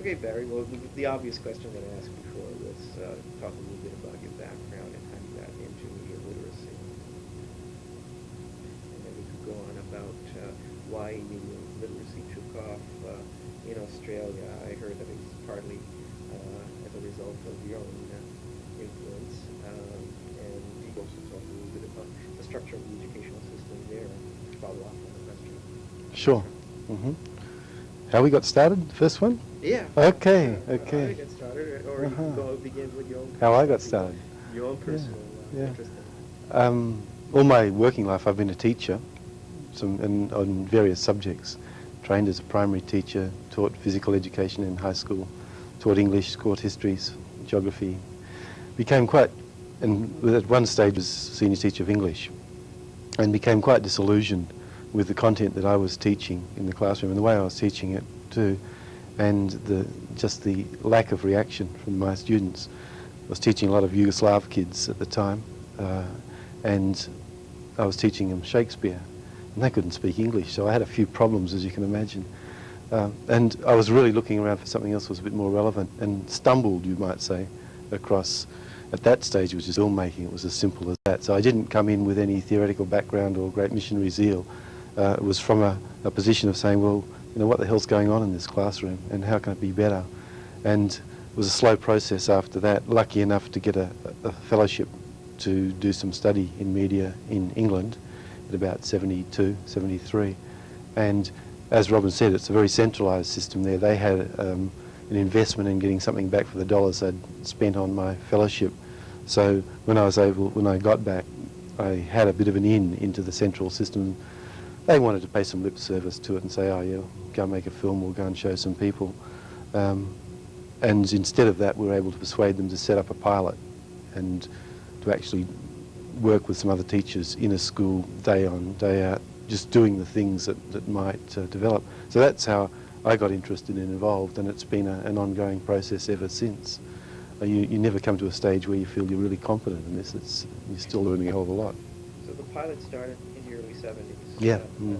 Okay, Barry. Well, the obvious question that I asked before was talk a little bit about your background and how you got into media literacy, and then we could go on about why media literacy took off in Australia. I heard that it's partly as a result of your own influence, and you also talk a little bit about the structure of the educational system there, and follow up on the question. Sure. Mm-hmm. How we got started, the first one? Yeah. Okay, How okay. you get started, or you can begin with your own. How I got started. Your own personal Yeah. interest. All my working life I've been a teacher on various subjects. Trained as a primary teacher, taught physical education in high school, taught English, taught histories, geography. Became quite, and at one stage was senior teacher of English, and became quite disillusioned with the content that I was teaching in the classroom and the way I was teaching it too, and just the lack of reaction from my students. I was teaching a lot of Yugoslav kids at the time, and I was teaching them Shakespeare, and they couldn't speak English, so I had a few problems, as you can imagine. And I was really looking around for something else that was a bit more relevant, and stumbled, you might say, across, at that stage it was just filmmaking. It was as simple as that. So I didn't come in with any theoretical background or great missionary zeal. It was from a position of saying, well, you know, what the hell's going on in this classroom and how can it be better? And it was a slow process after that. Lucky enough to get a fellowship to do some study in media in England at about 72, 73. And as Robin said, it's a very centralised system there. They had an investment in getting something back for the dollars they'd spent on my fellowship. So when I got back, I had a bit of an in into the central system. They wanted to pay some lip service to it and say, oh yeah, go make a film or go and show some people. And instead of that, we were able to persuade them to set up a pilot and to actually work with some other teachers in a school day on, day out, just doing the things that might develop. So that's how I got interested and involved, and it's been an ongoing process ever since. You never come to a stage where you feel you're really competent in this. You're still learning a hell of a lot. So the pilot started in the early 70s. Yeah. And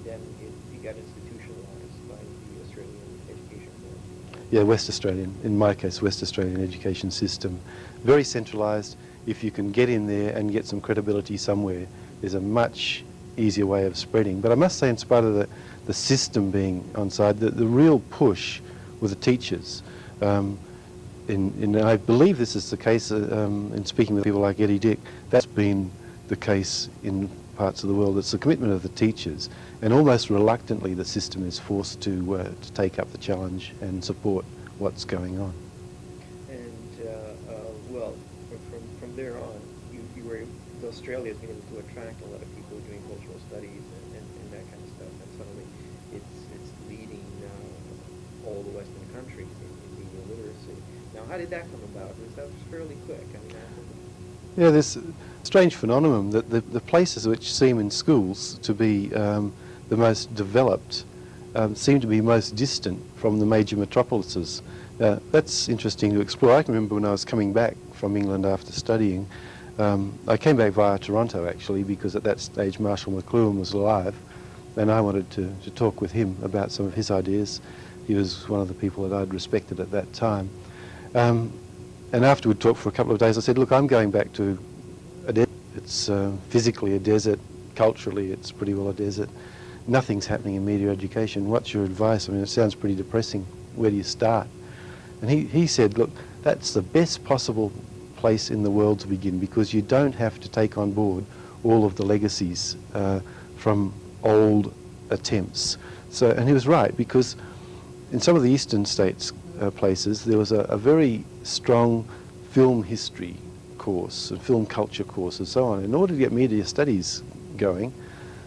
then it got institutionalized by the Australian Education Board. Yeah, West Australian, in my case, West Australian education system. Very centralised. If you can get in there and get some credibility somewhere, there's a much easier way of spreading. But I must say, in spite of the system being on side, the real push with the teachers, and I believe this is the case in speaking with people like Eddie Dick, that's been the case in parts of the world. It's the commitment of the teachers, and almost reluctantly the system is forced to take up the challenge and support what's going on. And well, from there on, you were Australia has been able to attract a lot of people doing cultural studies and that kind of stuff, and suddenly it's leading all the Western countries in media literacy. Now, how did that come about? That was fairly quick. I mean, yeah, this strange phenomenon that the places which seem in schools to be the most developed seem to be most distant from the major metropolises. That's interesting to explore. I can remember when I was coming back from England after studying, I came back via Toronto actually, because at that stage Marshall McLuhan was alive, and I wanted to talk with him about some of his ideas. He was one of the people that I'd respected at that time. And after we'd talked for a couple of days, I said, look, I'm going back to a desert. It's physically a desert, culturally it's pretty well a desert. Nothing's happening in media education. What's your advice? I mean, it sounds pretty depressing. Where do you start? And he said, look, that's the best possible place in the world to begin, because you don't have to take on board all of the legacies from old attempts. So, and he was right, because in some of the eastern states places, there was a very strong film history course and film culture course and so on. In order to get media studies going,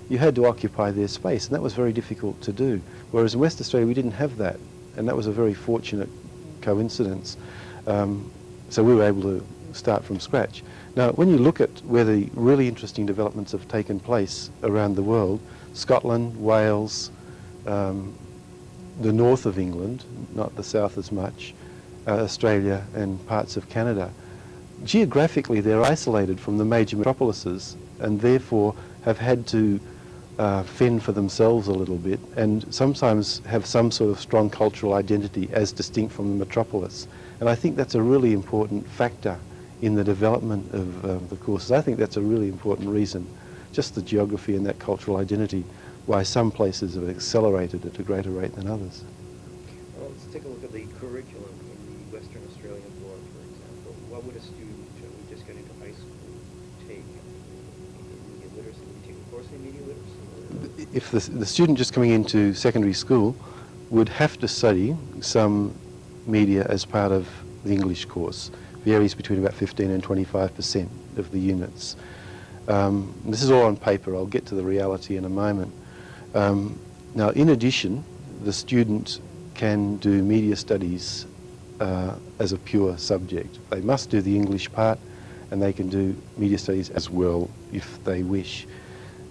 you had to occupy their space, and that was very difficult to do. Whereas in West Australia, we didn't have that, and that was a very fortunate coincidence. So we were able to start from scratch. Now, when you look at where the really interesting developments have taken place around the world, Scotland, Wales, the north of England, not the south as much, Australia and parts of Canada, geographically they're isolated from the major metropolises, and therefore have had to fend for themselves a little bit and sometimes have some sort of strong cultural identity as distinct from the metropolis. And I think that's a really important factor in the development of the courses. I think that's a really important reason, just the geography and that cultural identity, why some places have accelerated at a greater rate than others. Well, let's take a look at the curriculum in the Western Australian board, for example. What would a student who just got into high school take? Media literacy? Would you take a course in media literacy? If the student just coming into secondary school would have to study some media as part of the English course, varies between about 15 and 25% of the units. This is all on paper. I'll get to the reality in a moment. Now, in addition, the student can do media studies as a pure subject. They must do the English part, and they can do media studies as well if they wish.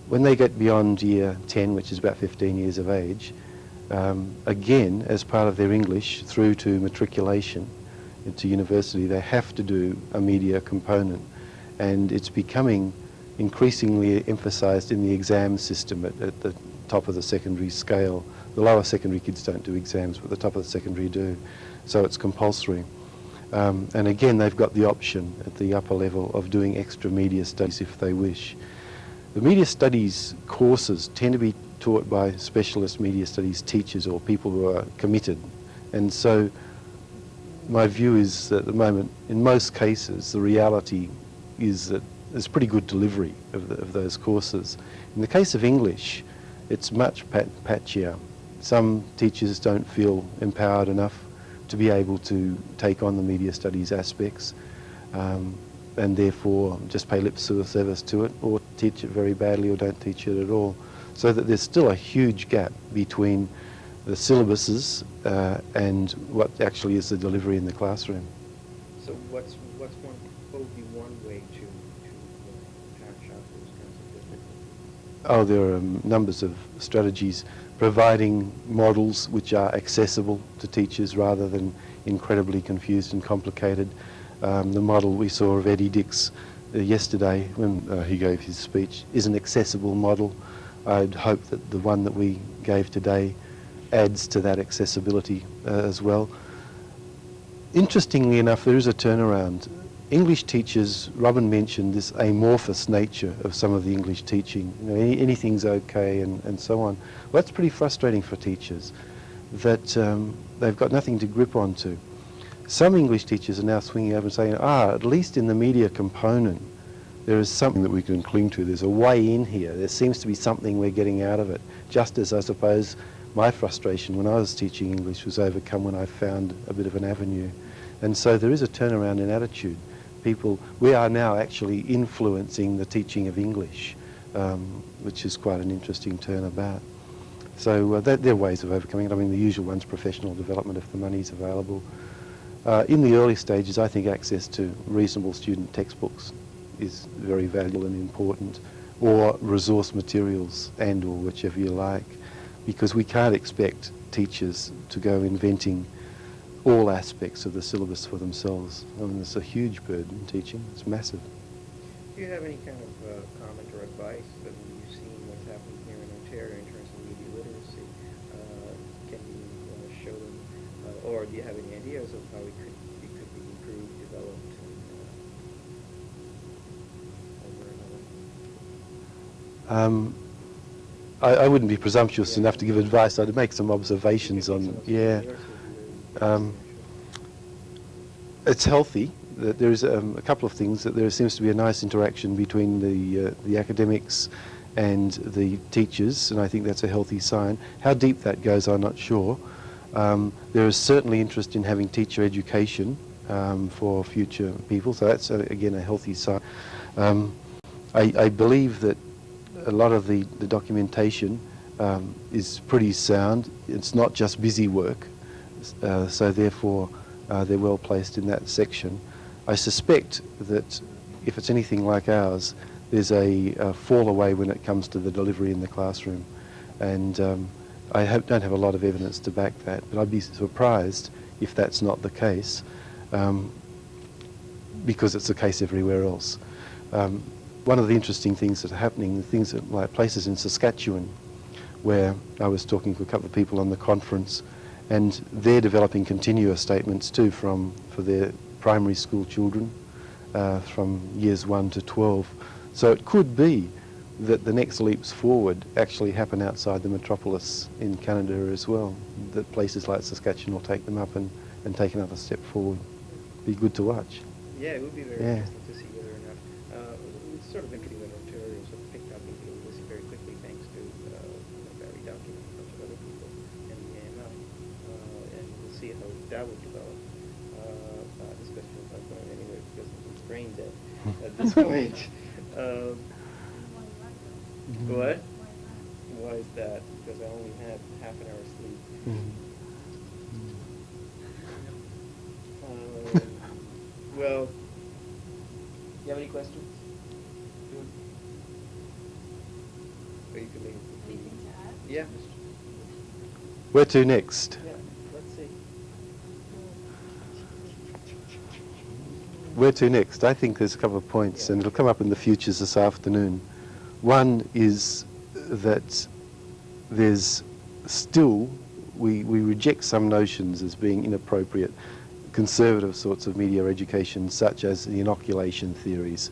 When they get beyond year 10, which is about 15 years of age, again, as part of their English through to matriculation into university, they have to do a media component, and it's becoming increasingly emphasised in the exam system at the top of the secondary scale. The lower secondary kids don't do exams, but the top of the secondary do, so it's compulsory. And again, they've got the option at the upper level of doing extra media studies if they wish. The media studies courses tend to be taught by specialist media studies teachers or people who are committed, and so my view is that at the moment, in most cases, the reality is that there's pretty good delivery of those courses. In the case of English, it's much patchier. Some teachers don't feel empowered enough to be able to take on the media studies aspects, and therefore just pay lip service to it, or teach it very badly, or don't teach it at all. So that there's still a huge gap between the syllabuses and what actually is the delivery in the classroom. So what would be one way to patch up those kinds of difficulties? Oh, there are numbers of strategies, providing models which are accessible to teachers rather than incredibly confused and complicated. The model we saw of Eddie Dix yesterday when he gave his speech is an accessible model. I'd hope that the one that we gave today adds to that accessibility as well. Interestingly enough, there is a turnaround. English teachers, Robin mentioned this amorphous nature of some of the English teaching. You know, anything's okay and so on. Well, that's pretty frustrating for teachers, that they've got nothing to grip onto. Some English teachers are now swinging over and saying, at least in the media component, there is something that we can cling to. There's a way in here. There seems to be something we're getting out of it. Just as I suppose my frustration when I was teaching English was overcome when I found a bit of an avenue. And so there is a turnaround in attitude. We are now actually influencing the teaching of English, which is quite an interesting turnabout. So there are ways of overcoming it. I mean, the usual one's professional development if the money's available. In the early stages, I think access to reasonable student textbooks is very valuable and important, or resource materials and or whichever you like, because we can't expect teachers to go inventing all aspects of the syllabus for themselves. I mean, it's a huge burden in teaching. It's massive. Do you have any kind of comment or advice that you've seen what's happening here in Ontario in terms of media literacy? Can you show them, or do you have any ideas of how it could be improved, developed, over another? I wouldn't be presumptuous enough to give advice. I'd make some observations on, it's healthy. That there is a couple of things, that there seems to be a nice interaction between the academics and the teachers, and I think that's a healthy sign. How deep that goes, I'm not sure. There is certainly interest in having teacher education for future people, so that's again a healthy sign. I believe that a lot of the documentation is pretty sound. It's not just busy work, so therefore they're well placed in that section. I suspect that if it's anything like ours, there's a fall away when it comes to the delivery in the classroom, and I don't have a lot of evidence to back that, but I'd be surprised if that's not the case, because it's the case everywhere else. one of the interesting things that are happening, things that, like places in Saskatchewan, where I was talking to a couple of people on the conference, and they're developing continuous statements too for their primary school children from years 1 to 12. So it could be that the next leaps forward actually happen outside the metropolis in Canada as well, that places like Saskatchewan will take them up and take another step forward. Be good to watch. Yeah, it would be very Yeah. interesting to see whether or not. It's sort of interesting that Ontario sort of picked up into this very quickly thanks to Barrie document and a bunch of other people and the AML. And we'll see how that would develop. This question is not going anywhere because it's brain dead at this point. What? Why is that? Because I only had half an hour's sleep. Well, you have any questions? Or you can leave. Anything to add? Yeah. Where to next? Yeah. Let's see. Where to next? I think there's a couple of points, and it'll come up in the futures this afternoon. One is that there's still, we reject some notions as being inappropriate, conservative sorts of media education, such as the inoculation theories.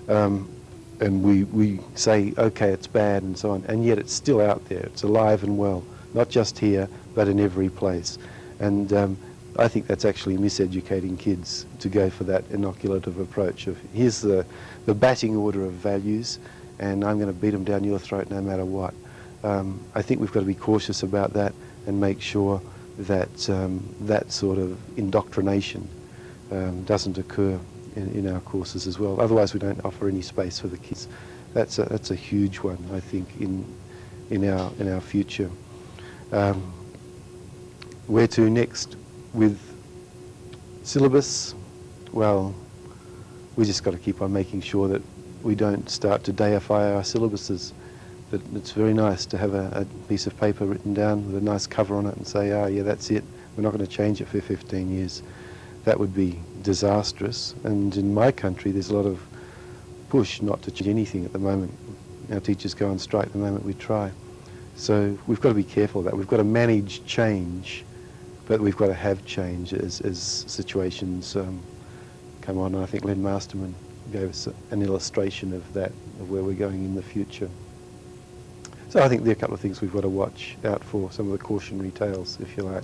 And we say, okay, it's bad and so on, and yet it's still out there. It's alive and well, not just here, but in every place. And I think that's actually miseducating kids to go for that inoculative approach of, here's the batting order of values, and I'm going to beat them down your throat no matter what. I think we've got to be cautious about that and make sure that that sort of indoctrination doesn't occur in our courses as well. Otherwise, we don't offer any space for the kids. That's a huge one, I think, in our future. Where to next with syllabus? Well, we just got to keep on making sure that we don't start to deify our syllabuses. That it's very nice to have a piece of paper written down with a nice cover on it and say, oh yeah, that's it. We're not going to change it for 15 years. That would be disastrous. And in my country, there's a lot of push not to change anything at the moment. Our teachers go on strike the moment we try. So we've got to be careful of that. We've got to manage change, but we've got to have change as situations come on. And I think Len Masterman gave us an illustration of that, of where we're going in the future. So I think there are a couple of things we've got to watch out for, some of the cautionary tales, if you like.